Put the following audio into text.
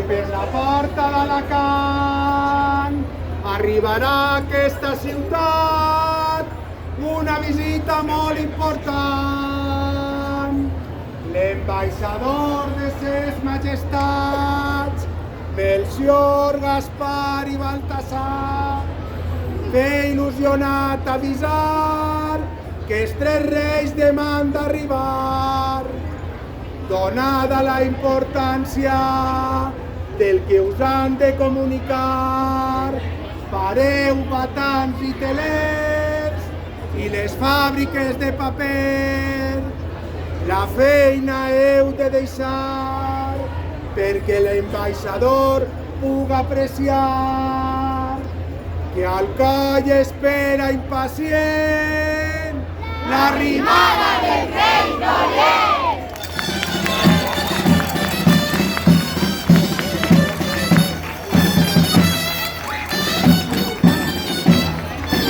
per la porta d'Alacant arribarà a aquesta ciutat una visita molt important. L'ambaixador de ses majestats, Melcior, Gaspar i Baltasar, ve il·lusionat a avisar que els tres reis deman d'arribar. Donada la importància del que us han de comunicar, fareu batans i telers i les fàbriques de paper. La feina heu de deixar perquè l'ambaixador puga apreciar que al coll espera impacient l'arribada del rei d'Orient.